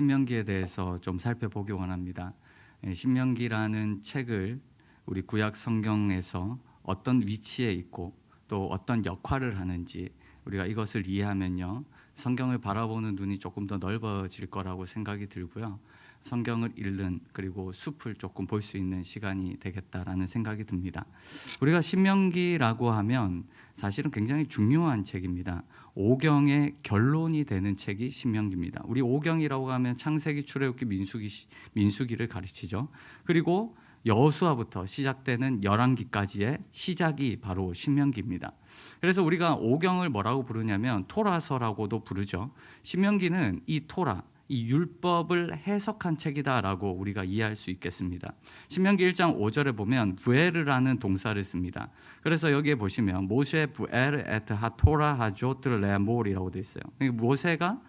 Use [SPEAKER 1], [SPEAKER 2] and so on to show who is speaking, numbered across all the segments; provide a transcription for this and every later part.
[SPEAKER 1] 신명기에 대해서 좀 살펴보기 원합니다. 신명기라는 책을 우리 구약 성경에서 어떤 위치에 있고 또 어떤 역할을 하는지 우리가 이것을 이해하면요, 성경을 바라보는 눈이 조금 더 넓어질 거라고 생각이 들고요, 성경을 읽는 그리고 숲을 조금 볼 수 있는 시간이 되겠다라는 생각이 듭니다. 우리가 신명기라고 하면 사실은 굉장히 중요한 책입니다. 오경의 결론이 되는 책이 신명기입니다. 우리 오경이라고 하면 창세기, 출애굽기, 민수기를 가르치죠. 그리고 여호수아부터 시작되는 열왕기까지의 시작이 바로 신명기입니다. 그래서 우리가 오경을 뭐라고 부르냐면 토라서라고도 부르죠. 신명기는 이 토라, 이 율법을 해석한 책이다라고 우리가 이해할 수 있겠습니다. 신명기 1장 5절에 보면 부에르라는 동사를 씁니다. 그래서 여기에 보시면 모세 부에르 에트 하토라 하조트 레몰이라고 되어 있어요. 모세가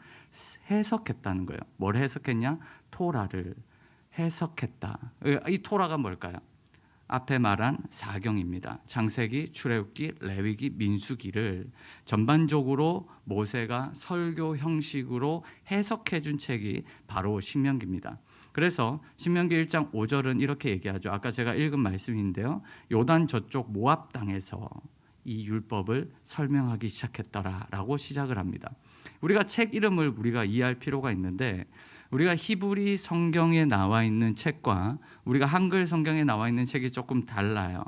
[SPEAKER 1] 해석했다는 거예요. 뭘 해석했냐? 토라를 해석했다. 이 토라가 뭘까요? 앞에 말한 사경입니다. 창세기, 출애굽기, 레위기, 민수기를 전반적으로 모세가 설교 형식으로 해석해 준 책이 바로 신명기입니다. 그래서 신명기 1장 5절은 이렇게 얘기하죠. 아까 제가 읽은 말씀인데요, 요단 저쪽 모압 땅에서 이 율법을 설명하기 시작했더라라고 시작을 합니다. 우리가 책 이름을 우리가 이해할 필요가 있는데, 우리가 히브리 성경에 나와 있는 책과 우리가 한글 성경에 나와 있는 책이 조금 달라요.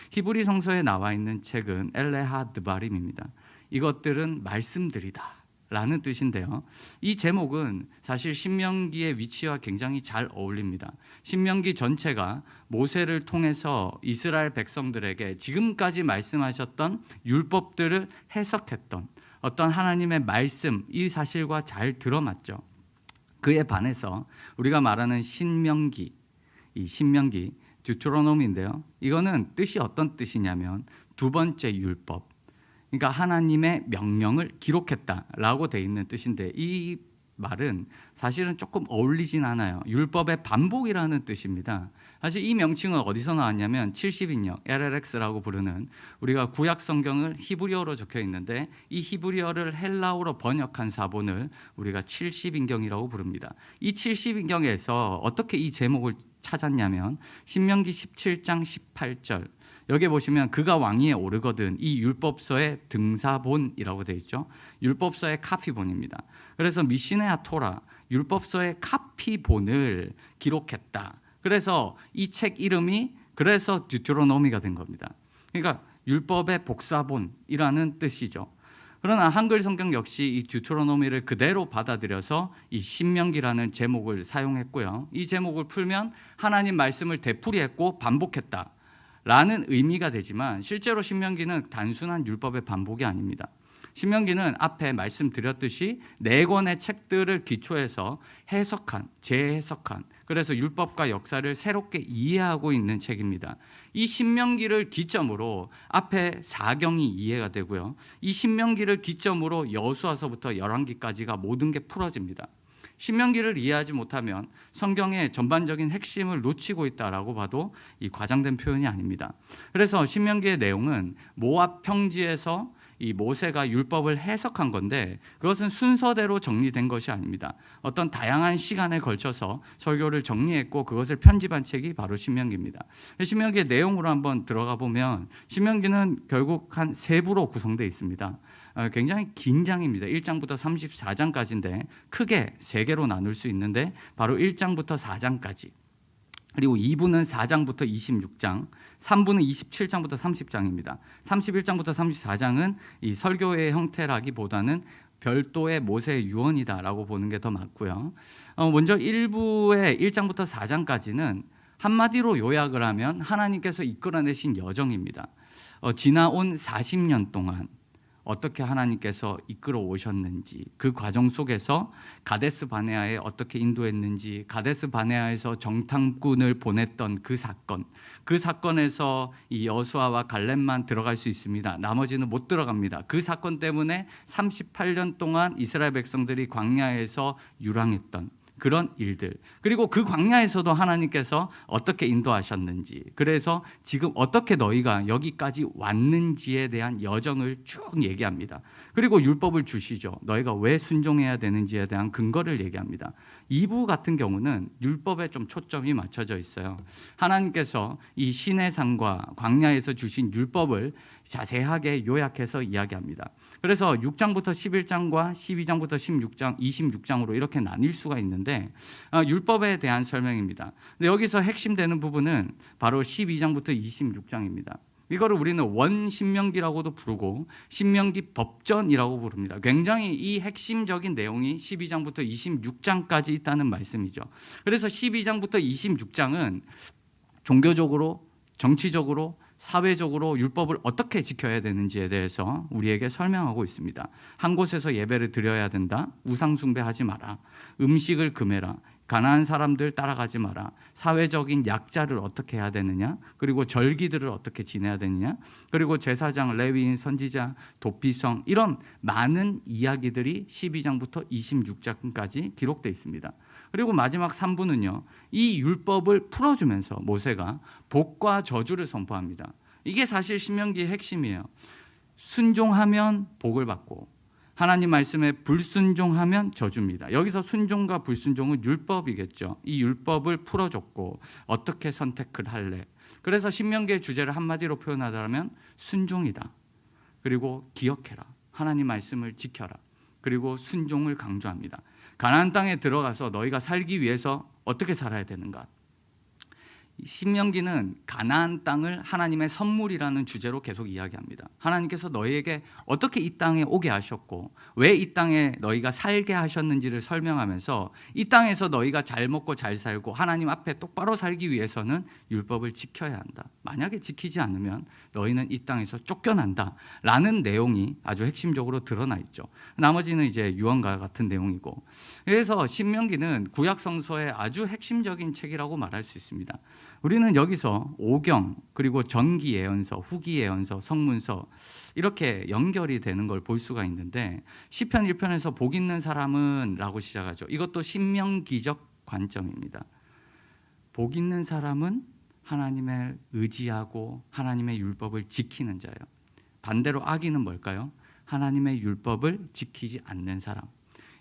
[SPEAKER 1] 히브리 성서에 나와 있는 책은 엘레하 드바림입니다. 이것들은 말씀들이다 라는 뜻인데요, 이 제목은 사실 신명기의 위치와 굉장히 잘 어울립니다. 신명기 전체가 모세를 통해서 이스라엘 백성들에게 지금까지 말씀하셨던 율법들을 해석했던 어떤 하나님의 말씀, 이 사실과 잘 들어맞죠. 그에 반해서 우리가 말하는 신명기, 이 신명기 듀트로노미인데요, 이거는 뜻이 어떤 뜻이냐면 두 번째 율법, 그러니까 하나님의 명령을 기록했다라고 돼 있는 뜻인데, 이 말은 사실은 조금 어울리진 않아요. 율법의 반복이라는 뜻입니다. 사실 이 명칭은 어디서 나왔냐면 70인역 LLX라고 부르는, 우리가 구약 성경을 히브리어로 적혀 있는데 이 히브리어를 헬라어로 번역한 사본을 우리가 70인경이라고 부릅니다. 이 70인경에서 어떻게 이 제목을 찾았냐면 신명기 17장 18절, 여기 보시면 그가 왕위에 오르거든, 이 율법서의 등사본이라고 되어 있죠. 율법서의 카피본입니다. 그래서 미시네아 토라, 율법서의 카피본을 기록했다. 그래서 이 책 이름이 그래서 듀트로노미가 된 겁니다. 그러니까 율법의 복사본이라는 뜻이죠. 그러나 한글 성경 역시 이 듀트로노미를 그대로 받아들여서 이 신명기라는 제목을 사용했고요, 이 제목을 풀면 하나님 말씀을 되풀이했고 반복했다 라는 의미가 되지만, 실제로 신명기는 단순한 율법의 반복이 아닙니다. 신명기는 앞에 말씀드렸듯이 4권의 책들을 기초해서 해석한, 재해석한, 그래서 율법과 역사를 새롭게 이해하고 있는 책입니다. 이 신명기를 기점으로 앞에 사경이 이해가 되고요, 이 신명기를 기점으로 여호수아서부터 열왕기까지가 모든 게 풀어집니다. 신명기를 이해하지 못하면 성경의 전반적인 핵심을 놓치고 있다라고 봐도 이 과장된 표현이 아닙니다. 그래서 신명기의 내용은 모압 평지에서 이 모세가 율법을 해석한 건데, 그것은 순서대로 정리된 것이 아닙니다. 어떤 다양한 시간에 걸쳐서 설교를 정리했고 그것을 편집한 책이 바로 신명기입니다. 신명기의 내용으로 한번 들어가 보면 신명기는 결국 한 3부로 구성되어 있습니다. 굉장히 긴 장입니다. 1장부터 34장까지인데 크게 3개로 나눌 수 있는데 바로 1장부터 4장까지, 그리고 2부는 4장부터 26장, 3부는 27장부터 30장입니다. 31장부터 34장은 이 설교의 형태라기보다는 별도의 모세의 유언이다라고 보는 게 더 맞고요. 먼저 1부의 1장부터 4장까지는 한마디로 요약을 하면 하나님께서 이끌어내신 여정입니다. 지나온 40년 동안 어떻게 하나님께서 이끌어 오셨는지, 그 과정 속에서 가데스 바네아에 어떻게 인도했는지, 가데스 바네아에서 정탐꾼을 보냈던 그 사건, 그 사건에서 이 여호수아와 갈렙만 들어갈 수 있습니다. 나머지는 못 들어갑니다. 그 사건 때문에 38년 동안 이스라엘 백성들이 광야에서 유랑했던, 그런 일들, 그리고 그 광야에서도 하나님께서 어떻게 인도하셨는지, 그래서 지금 어떻게 너희가 여기까지 왔는지에 대한 여정을 쭉 얘기합니다. 그리고 율법을 주시죠. 너희가 왜 순종해야 되는지에 대한 근거를 얘기합니다. 2부 같은 경우는 율법에 좀 초점이 맞춰져 있어요. 하나님께서 이 시내산과 광야에서 주신 율법을 자세하게 요약해서 이야기합니다. 그래서 6장부터 11장과 12장부터 16장, 26장으로 이렇게 나뉠 수가 있는데 율법에 대한 설명입니다. 근데 여기서 핵심되는 부분은 바로 12장부터 26장입니다. 이거를 우리는 원신명기라고도 부르고 신명기 법전이라고 부릅니다. 굉장히 이 핵심적인 내용이 12장부터 26장까지 있다는 말씀이죠. 그래서 12장부터 26장은 종교적으로, 정치적으로, 사회적으로 율법을 어떻게 지켜야 되는지에 대해서 우리에게 설명하고 있습니다. 한 곳에서 예배를 드려야 된다. 우상 숭배하지 마라. 음식을 금해라. 가난한 사람들 따라가지 마라. 사회적인 약자를 어떻게 해야 되느냐, 그리고 절기들을 어떻게 지내야 되느냐, 그리고 제사장, 레위인, 선지자, 도피성, 이런 많은 이야기들이 12장부터 26장까지 기록되어 있습니다. 그리고 마지막 3부는요, 이 율법을 풀어주면서 모세가 복과 저주를 선포합니다. 이게 사실 신명기의 핵심이에요. 순종하면 복을 받고 하나님 말씀에 불순종하면 저주입니다. 여기서 순종과 불순종은 율법이겠죠. 이 율법을 풀어줬고 어떻게 선택을 할래. 그래서 신명기의 주제를 한마디로 표현하자면 순종이다. 그리고 기억해라. 하나님 말씀을 지켜라. 그리고 순종을 강조합니다. 가나안 땅에 들어가서 너희가 살기 위해서 어떻게 살아야 되는가. 신명기는 가나안 땅을 하나님의 선물이라는 주제로 계속 이야기합니다. 하나님께서 너희에게 어떻게 이 땅에 오게 하셨고 왜 이 땅에 너희가 살게 하셨는지를 설명하면서 이 땅에서 너희가 잘 먹고 잘 살고 하나님 앞에 똑바로 살기 위해서는 율법을 지켜야 한다. 만약에 지키지 않으면 너희는 이 땅에서 쫓겨난다 라는 내용이 아주 핵심적으로 드러나 있죠. 나머지는 이제 유언과 같은 내용이고, 그래서 신명기는 구약 성서의 아주 핵심적인 책이라고 말할 수 있습니다. 우리는 여기서 오경, 그리고 전기 예언서, 후기 예언서, 성문서 이렇게 연결이 되는 걸 볼 수가 있는데, 시편 1편에서 복 있는 사람은 라고 시작하죠. 이것도 신명기적 관점입니다. 복 있는 사람은 하나님을 의지하고 하나님의 율법을 지키는 자예요. 반대로 악인은 뭘까요? 하나님의 율법을 지키지 않는 사람.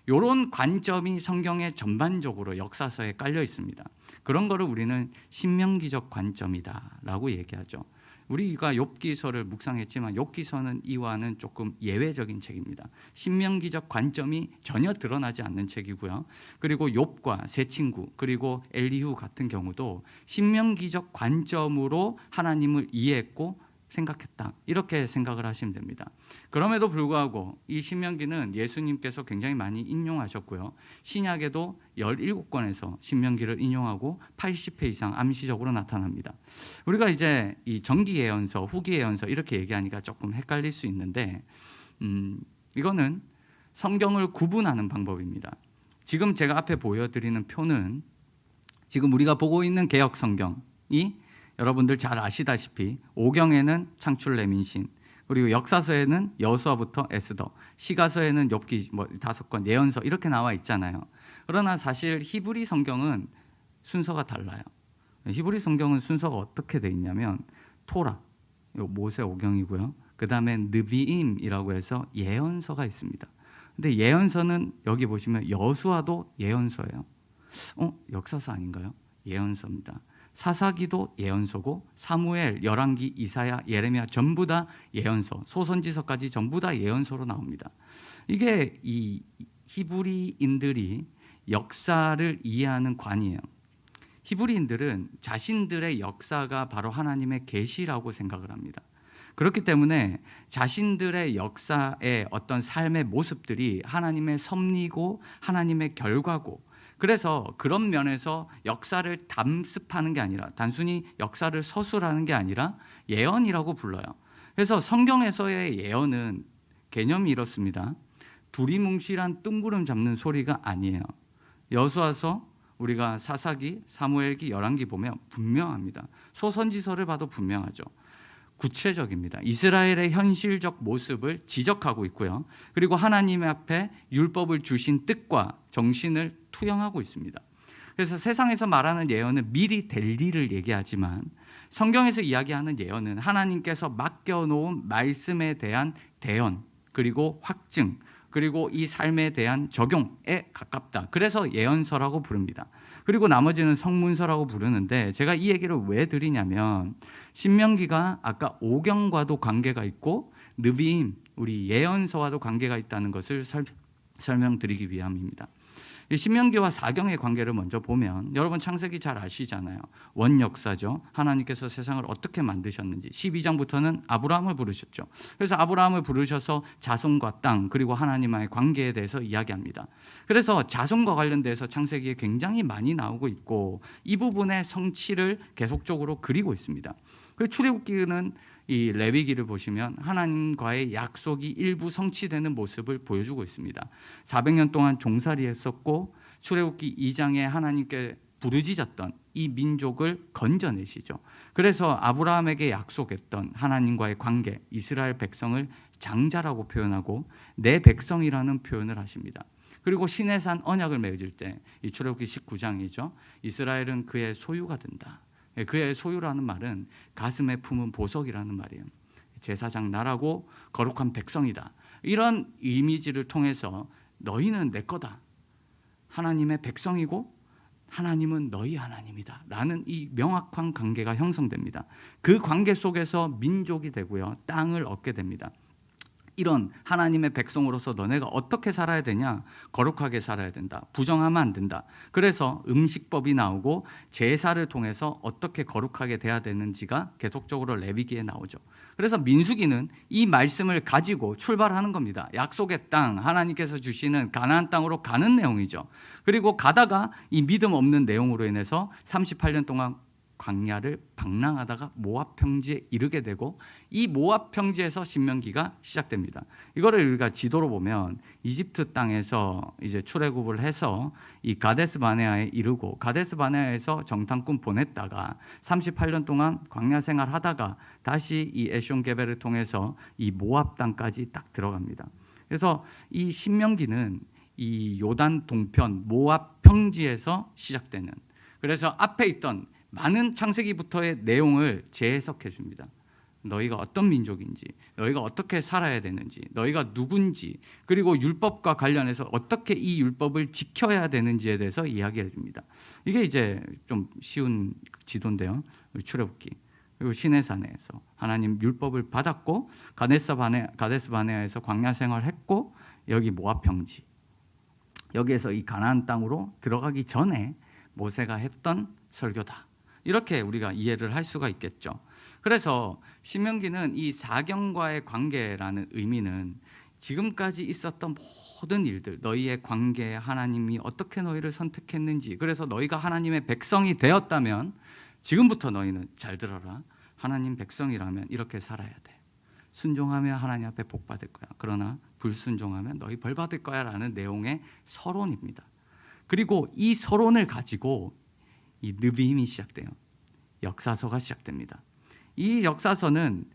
[SPEAKER 1] 이런 관점이 성경에 전반적으로 역사서에 깔려 있습니다. 그런 거를 우리는 신명기적 관점이다라고 얘기하죠. 우리가 욥기서를 묵상했지만 욥기서는 이와는 조금 예외적인 책입니다. 신명기적 관점이 전혀 드러나지 않는 책이고요. 그리고 욥과 세 친구, 그리고 엘리후 같은 경우도 신명기적 관점으로 하나님을 이해했고 생각했다, 이렇게 생각을 하시면 됩니다. 그럼에도 불구하고 이 신명기는 예수님께서 굉장히 많이 인용하셨고요. 신약에도 17권에서 신명기를 인용하고 80회 이상 암시적으로 나타납니다. 우리가 이제 이 정기 예언서, 후기 예언서 이렇게 얘기하니까 조금 헷갈릴 수 있는데 이거는 성경을 구분하는 방법입니다. 지금 제가 앞에 보여드리는 표는 지금 우리가 보고 있는 개역 성경이 여러분들 잘 아시다시피 오경에는 창출 레민신, 그리고 역사서에는 여호수아부터 에스더, 시가서에는 욥기 5권, 예언서 이렇게 나와 있잖아요. 그러나 사실 히브리 성경은 순서가 달라요. 히브리 성경은 순서가 어떻게 돼 있냐면 토라, 모세 오경이고요. 그 다음에 느비임이라고 해서 예언서가 있습니다. 근데 예언서는 여기 보시면 여호수아도 예언서예요. 역사서 아닌가요? 예언서입니다. 사사기도 예언서고 사무엘, 열왕기, 이사야, 예레미야 전부 다 예언서, 소선지서까지 전부 다 예언서로 나옵니다. 이게 이 히브리인들이 역사를 이해하는 관이에요. 히브리인들은 자신들의 역사가 바로 하나님의 계시라고 생각을 합니다. 그렇기 때문에 자신들의 역사의 어떤 삶의 모습들이 하나님의 섭리고 하나님의 결과고, 그래서 그런 면에서 역사를 담습하는 게 아니라, 단순히 역사를 서술하는 게 아니라 예언이라고 불러요. 그래서 성경에서의 예언은 개념이 이렇습니다. 두리뭉실한 뜬구름 잡는 소리가 아니에요. 여호수아서, 우리가 사사기, 사무엘기, 열왕기 보면 분명합니다. 소선지서를 봐도 분명하죠. 구체적입니다. 이스라엘의 현실적 모습을 지적하고 있고요. 그리고 하나님 앞에 율법을 주신 뜻과 정신을 투영하고 있습니다. 그래서 세상에서 말하는 예언은 미리 될 일을 얘기하지만 성경에서 이야기하는 예언은 하나님께서 맡겨놓은 말씀에 대한 대언, 그리고 확증, 그리고 이 삶에 대한 적용에 가깝다. 그래서 예언서라고 부릅니다. 그리고 나머지는 성문서라고 부르는데, 제가 이 얘기를 왜 드리냐면 신명기가 아까 오경과도 관계가 있고 느비임, 우리 예언서와도 관계가 있다는 것을 설명드리기 위함입니다. 이 신명기와 사경의 관계를 먼저 보면, 여러분 창세기 잘 아시잖아요. 원역사죠. 하나님께서 세상을 어떻게 만드셨는지 12장부터는 아브라함을 부르셨죠. 그래서 아브라함을 부르셔서 자손과 땅, 그리고 하나님과의 관계에 대해서 이야기합니다. 그래서 자손과 관련돼서 창세기에 굉장히 많이 나오고 있고, 이 부분의 성취를 계속적으로 그리고 있습니다. 그 출애굽기는 이 레위기를 보시면 하나님과의 약속이 일부 성취되는 모습을 보여주고 있습니다. 400년 동안 종살이했었고, 출애굽기 2장에 하나님께 부르짖었던 이 민족을 건져내시죠. 그래서 아브라함에게 약속했던 하나님과의 관계, 이스라엘 백성을 장자라고 표현하고 내 백성이라는 표현을 하십니다. 그리고 시내산 언약을 맺을 때, 이 출애굽기 19장이죠. 이스라엘은 그의 소유가 된다. 그의 소유라는 말은 가슴에 품은 보석이라는 말이에요. 제사장 나라고 거룩한 백성이다. 이런 이미지를 통해서 너희는 내 거다. 하나님의 백성이고 하나님은 너희 하나님이다. 라는 이 명확한 관계가 형성됩니다. 그 관계 속에서 민족이 되고요, 땅을 얻게 됩니다. 이런 하나님의 백성으로서 너네가 어떻게 살아야 되냐? 거룩하게 살아야 된다. 부정하면 안 된다. 그래서 음식법이 나오고 제사를 통해서 어떻게 거룩하게 돼야 되는지가 계속적으로 레위기에 나오죠. 그래서 민수기는 이 말씀을 가지고 출발하는 겁니다. 약속의 땅, 하나님께서 주시는 가나안 땅으로 가는 내용이죠. 그리고 가다가 이 믿음 없는 내용으로 인해서 38년 동안 광야를 방랑하다가 모압 평지에 이르게 되고, 이 모압 평지에서 신명기가 시작됩니다. 이거를 우리가 지도로 보면 이집트 땅에서 이제 출애굽을 해서 이 가데스 바네아에 이르고, 가데스 바네아에서 정탐꾼 보냈다가 38년 동안 광야 생활하다가 다시 이 에숑게벨을 통해서 이 모압 땅까지 딱 들어갑니다. 그래서 이 신명기는 이 요단 동편 모압 평지에서 시작되는, 그래서 앞에 있던 많은 창세기부터의 내용을 재해석해 줍니다. 너희가 어떤 민족인지, 너희가 어떻게 살아야 되는지, 너희가 누군지, 그리고 율법과 관련해서 어떻게 이 율법을 지켜야 되는지에 대해서 이야기해 줍니다. 이게 이제 좀 쉬운 지도인데요. 출애굽기. 그리고 시내산에서 하나님 율법을 받았고, 가데스 바네아에서 광야 생활했고, 여기 모압 평지, 여기에서 이 가나안 땅으로 들어가기 전에 모세가 했던 설교다. 이렇게 우리가 이해를 할 수가 있겠죠. 그래서 신명기는 이 사경과의 관계라는 의미는 지금까지 있었던 모든 일들, 너희의 관계, 하나님이 어떻게 너희를 선택했는지, 그래서 너희가 하나님의 백성이 되었다면 지금부터 너희는 잘 들어라. 하나님 백성이라면 이렇게 살아야 돼. 순종하면 하나님 앞에 복 받을 거야. 그러나 불순종하면 너희 벌 받을 거야. 라는 내용의 서론입니다. 그리고 이 서론을 가지고 이 느비임이 시작돼요. 역사서가 시작됩니다. 이 역사서는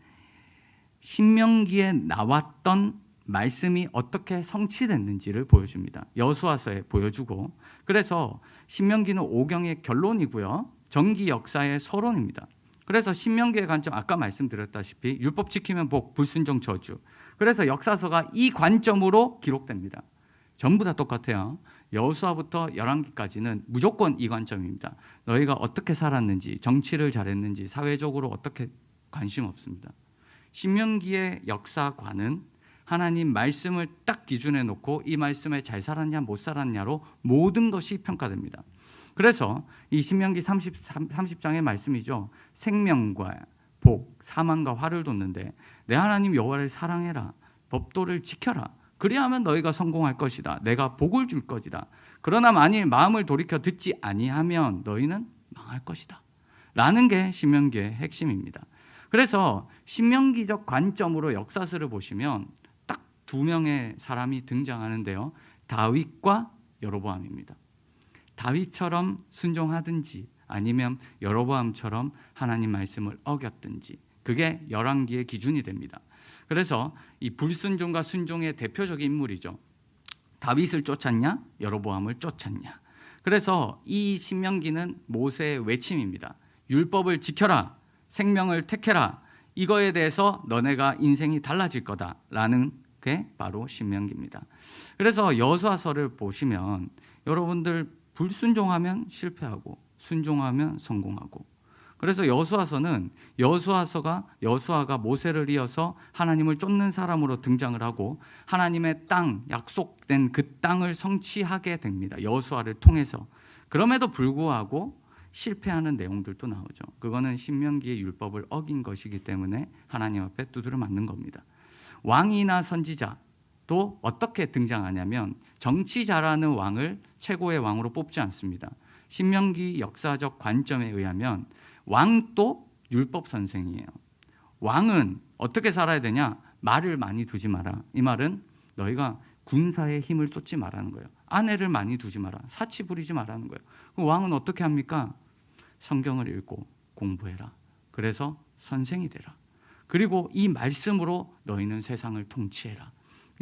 [SPEAKER 1] 신명기에 나왔던 말씀이 어떻게 성취됐는지를 보여줍니다. 여수아서에 보여주고, 그래서 신명기는 오경의 결론이고요, 전기 역사의 서론입니다. 그래서 신명기의 관점, 아까 말씀드렸다시피 율법 지키면 복, 불순종 저주. 그래서 역사서가 이 관점으로 기록됩니다. 전부 다 똑같아요. 여호수아부터 열왕기까지는 무조건 이 관점입니다. 너희가 어떻게 살았는지, 정치를 잘했는지, 사회적으로 어떻게, 관심 없습니다. 신명기의 역사관은 하나님 말씀을 딱 기준에 놓고 이 말씀에 잘 살았냐 못 살았냐로 모든 것이 평가됩니다. 그래서 이 신명기 30장의 말씀이죠. 생명과 복, 사망과 화를 뒀는데 내 하나님 여호와를 사랑해라. 법도를 지켜라. 그리하면 너희가 성공할 것이다. 내가 복을 줄 것이다. 그러나 만일 마음을 돌이켜 듣지 아니하면 너희는 망할 것이다. 라는 게 신명기의 핵심입니다. 그래서 신명기적 관점으로 역사서를 보시면 딱 두 명의 사람이 등장하는데요. 다윗과 여로보암입니다. 다윗처럼 순종하든지 아니면 여로보암처럼 하나님 말씀을 어겼든지, 그게 열왕기의 기준이 됩니다. 그래서 이 불순종과 순종의 대표적인 인물이죠. 다윗을 쫓았냐, 여로보암을 쫓았냐. 그래서 이 신명기는 모세의 외침입니다. 율법을 지켜라, 생명을 택해라. 이거에 대해서 너네가 인생이 달라질 거다라는 게 바로 신명기입니다. 그래서 여호수아서를 보시면 여러분들 불순종하면 실패하고 순종하면 성공하고, 그래서 여호수아서는 여호수아가 모세를 이어서 하나님을 쫓는 사람으로 등장을 하고 하나님의 땅, 약속된 그 땅을 성취하게 됩니다. 여호수아를 통해서. 그럼에도 불구하고 실패하는 내용들도 나오죠. 그거는 신명기의 율법을 어긴 것이기 때문에 하나님 앞에 두드려 맞는 겁니다. 왕이나 선지자도 어떻게 등장하냐면 정치 잘하는 왕을 최고의 왕으로 뽑지 않습니다. 신명기 역사적 관점에 의하면 왕도 율법 선생이에요. 왕은 어떻게 살아야 되냐? 말을 많이 두지 마라. 이 말은 너희가 군사에 힘을 쏟지 말라는 거예요. 아내를 많이 두지 마라. 사치 부리지 말라는 거예요. 그럼 왕은 어떻게 합니까? 성경을 읽고 공부해라. 그래서 선생이 되라. 그리고 이 말씀으로 너희는 세상을 통치해라.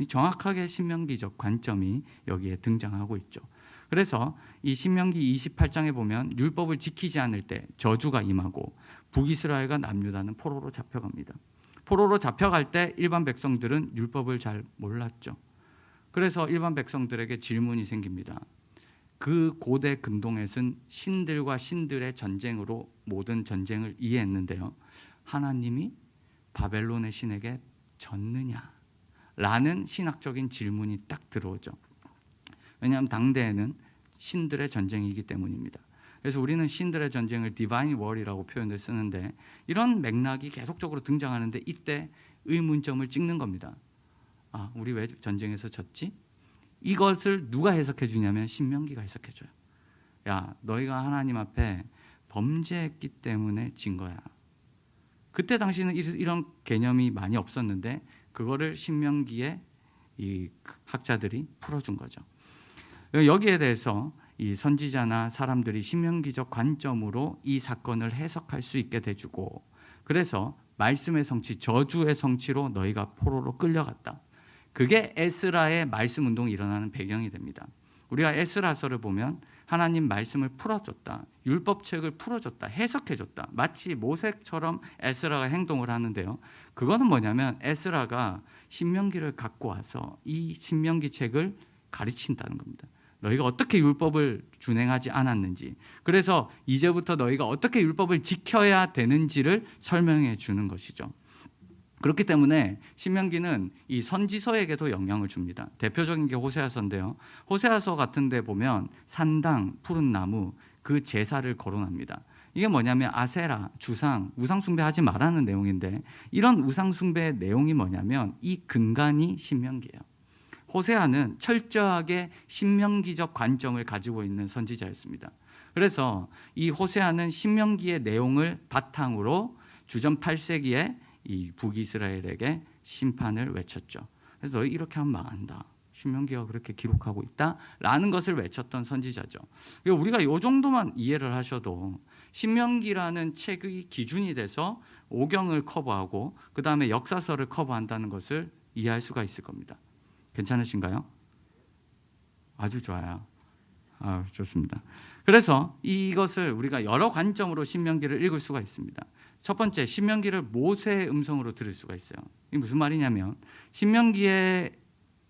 [SPEAKER 1] 정확하게 신명기적 관점이 여기에 등장하고 있죠. 그래서 이 신명기 28장에 보면 율법을 지키지 않을 때 저주가 임하고 북이스라엘과 남유다는 포로로 잡혀갑니다. 포로로 잡혀갈 때 일반 백성들은 율법을 잘 몰랐죠. 그래서 일반 백성들에게 질문이 생깁니다. 그 고대 근동에서는 신들과 신들의 전쟁으로 모든 전쟁을 이해했는데요. 하나님이 바벨론의 신에게 졌느냐? 라는 신학적인 질문이 딱 들어오죠. 왜냐하면 당대에는 신들의 전쟁이기 때문입니다. 그래서 우리는 신들의 전쟁을 디바인 월이라고 표현을 쓰는데 이런 맥락이 계속적으로 등장하는데 이때 의문점을 찍는 겁니다. 아, 우리 왜 전쟁에서 졌지? 이것을 누가 해석해 주냐면 신명기가 해석해 줘요. 야, 너희가 하나님 앞에 범죄했기 때문에 진 거야. 그때 당시는 이런 개념이 많이 없었는데 그거를 신명기에 이 학자들이 풀어준 거죠. 여기에 대해서 이 선지자나 사람들이 신명기적 관점으로 이 사건을 해석할 수 있게 돼주고, 그래서 말씀의 성취, 저주의 성취로 너희가 포로로 끌려갔다. 그게 에스라의 말씀 운동이 일어나는 배경이 됩니다. 우리가 에스라서를 보면 하나님 말씀을 풀어줬다, 율법책을 풀어줬다, 해석해줬다. 마치 모세처럼 에스라가 행동을 하는데요. 그거는 뭐냐면 에스라가 신명기를 갖고 와서 이 신명기 책을 가르친다는 겁니다. 너희가 어떻게 율법을 준행하지 않았는지, 그래서 이제부터 너희가 어떻게 율법을 지켜야 되는지를 설명해 주는 것이죠. 그렇기 때문에 신명기는 이 선지서에게도 영향을 줍니다. 대표적인 게 호세아서인데요. 호세아서 같은 데 보면 산당, 푸른 나무, 그 제사를 거론합니다. 이게 뭐냐면 아세라, 주상, 우상 숭배하지 말라는 내용인데, 이런 우상 숭배의 내용이 뭐냐면 이 근간이 신명기예요. 호세아는 철저하게 신명기적 관점을 가지고 있는 선지자였습니다. 그래서 이 호세아는 신명기의 내용을 바탕으로 주전 8세기에 이 북이스라엘에게 심판을 외쳤죠. 그래서 너희 이렇게 하면 망한다. 신명기가 그렇게 기록하고 있다라는 것을 외쳤던 선지자죠. 우리가 이 정도만 이해를 하셔도 신명기라는 책의 기준이 돼서 오경을 커버하고 그 다음에 역사서를 커버한다는 것을 이해할 수가 있을 겁니다. 괜찮으신가요? 아주 좋아요. 좋습니다. 그래서 이것을 우리가 여러 관점으로 신명기를 읽을 수가 있습니다. 첫 번째, 신명기를 모세의 음성으로 들을 수가 있어요. 이게 무슨 말이냐면 신명기를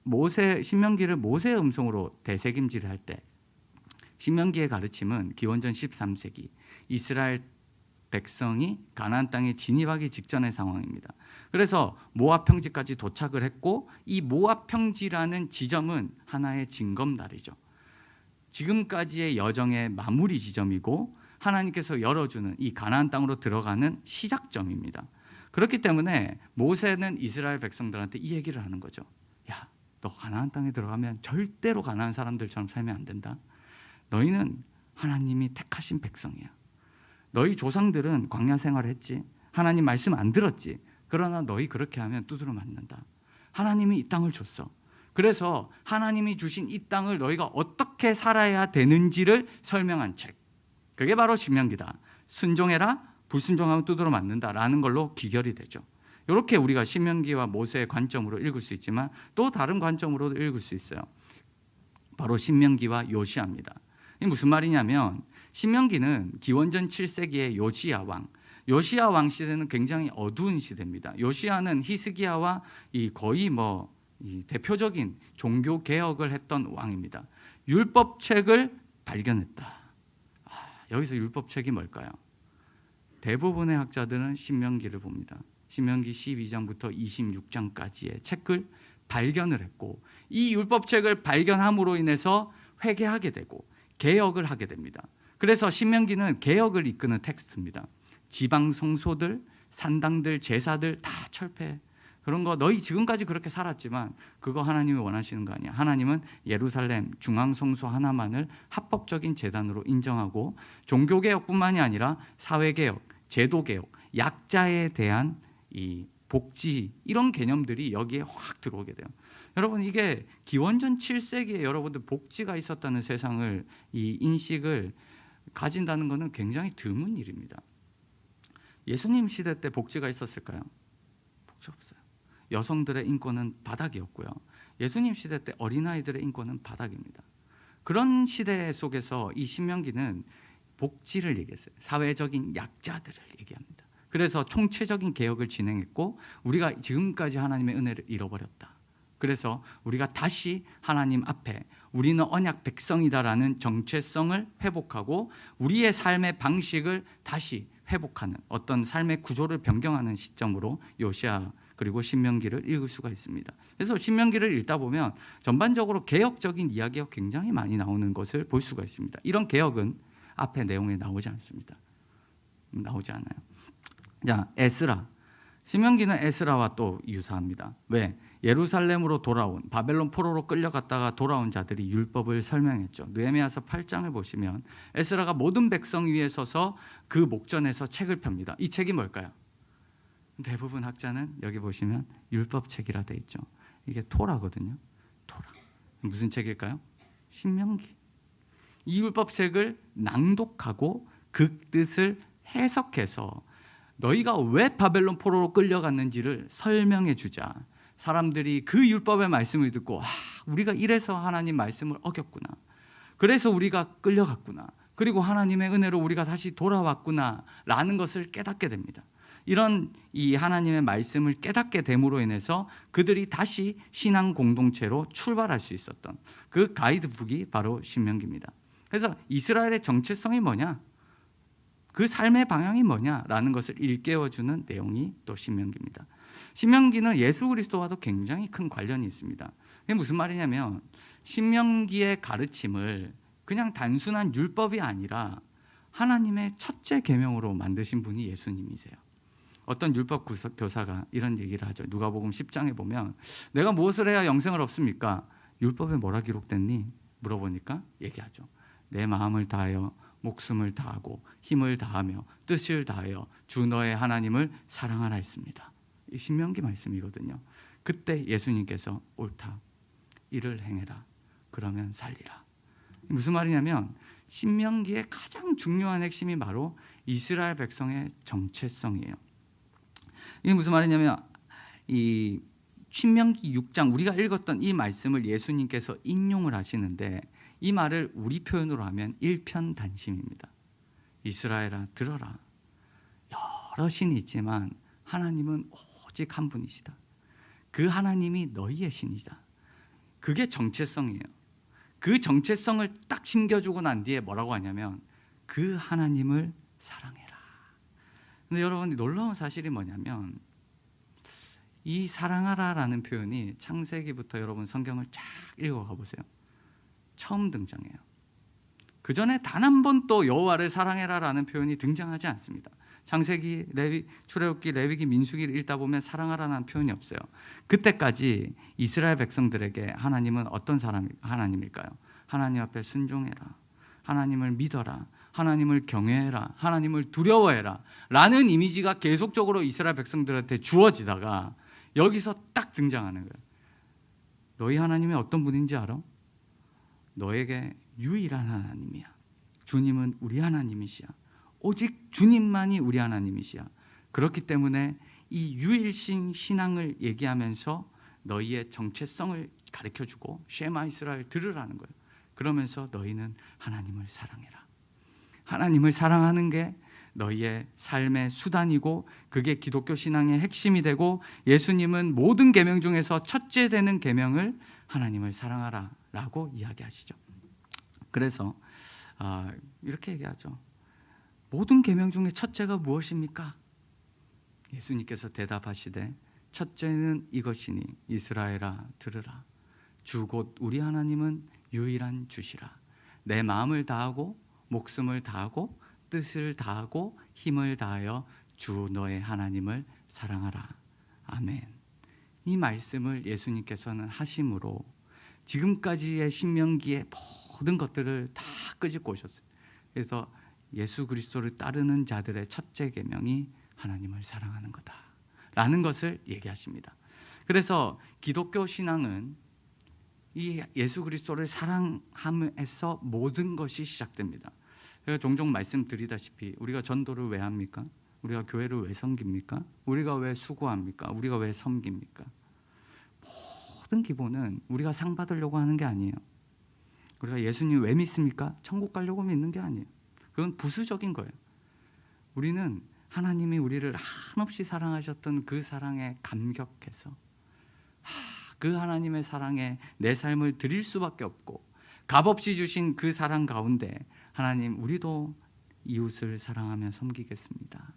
[SPEAKER 1] 모세의 음성으로 대책임질을 할 때, 신명기의 가르침은 기원전 13세기 이스라엘 백성이 가나안 땅에 진입하기 직전의 상황입니다. 그래서 모압 평지까지 도착을 했고, 이 모압 평지라는 지점은 하나의 징검다리죠. 지금까지의 여정의 마무리 지점이고 하나님께서 열어주는 이 가나안 땅으로 들어가는 시작점입니다. 그렇기 때문에 모세는 이스라엘 백성들한테 이 얘기를 하는 거죠. 야, 너 가나안 땅에 들어가면 절대로 가나안 사람들처럼 살면 안 된다. 너희는 하나님이 택하신 백성이야. 너희 조상들은 광야 생활을 했지. 하나님 말씀 안 들었지. 그러나 너희 그렇게 하면 두드러 맞는다. 하나님이 이 땅을 줬어. 그래서 하나님이 주신 이 땅을 너희가 어떻게 살아야 되는지를 설명한 책. 그게 바로 신명기다. 순종해라, 불순종하면 두드러 맞는다라는 걸로 귀결이 되죠. 이렇게 우리가 신명기와 모세의 관점으로 읽을 수 있지만 또 다른 관점으로도 읽을 수 있어요. 바로 신명기와 요시아입니다. 이게 무슨 말이냐면 신명기는 기원전 7세기의 요시야 왕 시대는 굉장히 어두운 시대입니다. 요시야는 히스기야와 거의 이 대표적인 종교 개혁을 했던 왕입니다. 율법책을 발견했다. 여기서 율법책이 뭘까요? 대부분의 학자들은 신명기를 봅니다. 신명기 12장부터 26장까지의 책을 발견을 했고, 이 율법책을 발견함으로 인해서 회개하게 되고 개혁을 하게 됩니다. 그래서 신명기는 개혁을 이끄는 텍스트입니다. 지방 성소들, 산당들, 제사들 다 철폐. 그런 거 너희 지금까지 그렇게 살았지만 그거 하나님이 원하시는 거 아니야. 하나님은 예루살렘 중앙 성소 하나만을 합법적인 제단으로 인정하고 종교개혁뿐만이 아니라 사회개혁, 제도개혁, 약자에 대한 이 복지, 이런 개념들이 여기에 확 들어오게 돼요. 여러분, 이게 기원전 7세기에 여러분들 복지가 있었다는 세상을, 이 인식을 가진다는 것은 굉장히 드문 일입니다. 예수님 시대 때 복지가 있었을까요? 복지 없어요. 여성들의 인권은 바닥이었고요. 예수님 시대 때 어린아이들의 인권은 바닥입니다. 그런 시대 속에서 이 신명기는 복지를 얘기했어요. 사회적인 약자들을 얘기합니다. 그래서 총체적인 개혁을 진행했고, 우리가 지금까지 하나님의 은혜를 잃어버렸다. 그래서 우리가 다시 하나님 앞에 우리는 언약 백성이다라는 정체성을 회복하고 우리의 삶의 방식을 다시 회복하는 어떤 삶의 구조를 변경하는 시점으로 요시야 그리고 신명기를 읽을 수가 있습니다. 그래서 신명기를 읽다 보면 전반적으로 개혁적인 이야기가 굉장히 많이 나오는 것을 볼 수가 있습니다. 이런 개혁은 앞에 내용에 나오지 않습니다. 나오지 않아요. 자, 에스라. 신명기는 에스라와 또 유사합니다. 왜? 예루살렘으로 돌아온, 바벨론 포로로 끌려갔다가 돌아온 자들이 율법을 설명했죠. 느헤미야서 8장을 보시면 에스라가 모든 백성 위에 서서 그 목전에서 책을 펴니다. 이 책이 뭘까요? 대부분 학자는 여기 보시면 율법책이라 돼 있죠. 이게 토라거든요. 토라. 무슨 책일까요? 신명기. 이 율법책을 낭독하고 그 뜻을 해석해서 너희가 왜 바벨론 포로로 끌려갔는지를 설명해 주자. 사람들이 그 율법의 말씀을 듣고 우리가 이래서 하나님 말씀을 어겼구나. 그래서 우리가 끌려갔구나. 그리고 하나님의 은혜로 우리가 다시 돌아왔구나 라는 것을 깨닫게 됩니다. 이런 이 하나님의 말씀을 깨닫게 됨으로 인해서 그들이 다시 신앙 공동체로 출발할 수 있었던 그 가이드북이 바로 신명기입니다. 그래서 이스라엘의 정체성이 뭐냐? 그 삶의 방향이 뭐냐라는 것을 일깨워주는 내용이 또 신명기입니다. 신명기는 예수 그리스도와도 굉장히 큰 관련이 있습니다. 그게 무슨 말이냐면 신명기의 가르침을 그냥 단순한 율법이 아니라 하나님의 첫째 계명으로 만드신 분이 예수님이세요. 어떤 율법 교사가 이런 얘기를 하죠. 누가복음 10장에 보면 내가 무엇을 해야 영생을 얻습니까? 율법에 뭐라 기록됐니? 물어보니까 얘기하죠. 내 마음을 다하여 목숨을 다하고 힘을 다하며 뜻을 다하여 주 너의 하나님을 사랑하라 했습니다. 이 신명기 말씀이거든요. 그때 예수님께서 옳다. 이를 행해라. 그러면 살리라. 무슨 말이냐면 신명기의 가장 중요한 핵심이 바로 이스라엘 백성의 정체성이에요. 이게 무슨 말이냐면 이 신명기 6장 우리가 읽었던 이 말씀을 예수님께서 인용을 하시는데 이 말을 우리 표현으로 하면 일편단심입니다. 이스라엘아 들어라. 여러 신이 있지만 하나님은 오직 한 분이시다. 그 하나님이 너희의 신이다. 그게 정체성이에요. 그 정체성을 딱 심겨주고 난 뒤에 뭐라고 하냐면 그 하나님을 사랑해라. 근데 여러분 놀라운 사실이 뭐냐면 이 사랑하라라는 표현이 창세기부터 여러분 성경을 쫙 읽어가 보세요. 처음 등장해요. 그 전에 단 한 번 또 여호와를 사랑해라라는 표현이 등장하지 않습니다. 창세기, 출애굽기, 레위기, 민수기를 읽다 보면 사랑하라는 표현이 없어요. 그때까지 이스라엘 백성들에게 하나님은 어떤 하나님일까요? 하나님 앞에 순종해라. 하나님을 믿어라. 하나님을 경외해라. 하나님을 두려워해라. 라는 이미지가 계속적으로 이스라엘 백성들한테 주어지다가 여기서 딱 등장하는 거예요. 너희 하나님이 어떤 분인지 알아? 너에게 유일한 하나님이야. 주님은 우리 하나님이시야. 오직 주님만이 우리 하나님이시야. 그렇기 때문에 이 유일신 신앙을 얘기하면서 너희의 정체성을 가르쳐주고 쉐마 이스라엘 들으라는 거예요. 그러면서 너희는 하나님을 사랑해라. 하나님을 사랑하는 게 너희의 삶의 수단이고 그게 기독교 신앙의 핵심이 되고 예수님은 모든 계명 중에서 첫째 되는 계명을 하나님을 사랑하라 라고 이야기하시죠. 그래서 이렇게 얘기하죠. 모든 계명 중에 첫째가 무엇입니까? 예수님께서 대답하시되 첫째는 이것이니 이스라엘아 들으라. 주 곧 우리 하나님은 유일한 주시라. 내 마음을 다하고 목숨을 다하고 뜻을 다하고 힘을 다하여 주 너의 하나님을 사랑하라. 아멘. 이 말씀을 예수님께서는 하심으로 지금까지의 신명기의 모든 것들을 다 끄집고 오셨어요. 그래서 예수 그리스도를 따르는 자들의 첫째 계명이 하나님을 사랑하는 거다라는 것을 얘기하십니다. 그래서 기독교 신앙은 이 예수 그리스도를 사랑함에서 모든 것이 시작됩니다. 제가 종종 말씀드리다시피 우리가 전도를 왜 합니까? 우리가 교회를 왜 섬깁니까? 우리가 왜 수고합니까? 우리가 왜 섬깁니까? 모든 기본은 우리가 상 받으려고 하는 게 아니에요. 우리가 예수님 왜 믿습니까? 천국 가려고 믿는 게 아니에요. 그건 부수적인 거예요. 우리는 하나님이 우리를 한없이 사랑하셨던 그 사랑에 감격해서 그 하나님의 사랑에 내 삶을 드릴 수밖에 없고 값없이 주신 그 사랑 가운데 하나님 우리도 이웃을 사랑하며 섬기겠습니다.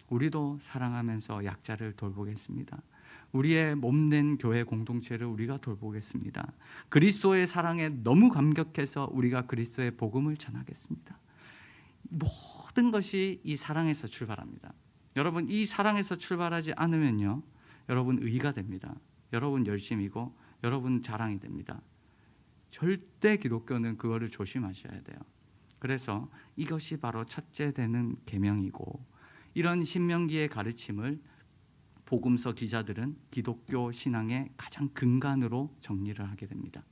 [SPEAKER 1] 우리도 사랑하면서 약자를 돌보겠습니다. 우리의 몸된 교회 공동체를 우리가 돌보겠습니다. 그리스도의 사랑에 너무 감격해서 우리가 그리스도의 복음을 전하겠습니다. 모든 것이 이 사랑에서 출발합니다. 여러분 이 사랑에서 출발하지 않으면요 여러분 의가 됩니다. 여러분 열심이고 여러분 자랑이 됩니다. 절대 기독교는 그거를 조심하셔야 돼요. 그래서 이것이 바로 첫째 되는 계명이고 이런 신명기의 가르침을 복음서 기자들은 기독교 신앙의 가장 근간으로 정리를 하게 됩니다.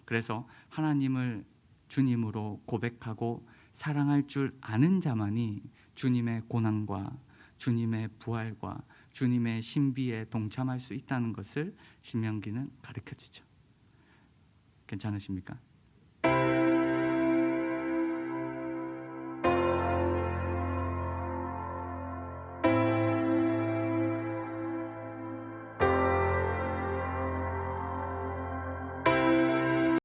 [SPEAKER 1] 그래서 하나님을 주님으로 고백하고 사랑할 줄 아는 자만이 주님의 고난과 주님의 부활과 주님의 신비에 동참할 수 있다는 것을 신명기는 가르쳐주죠. 괜찮으십니까?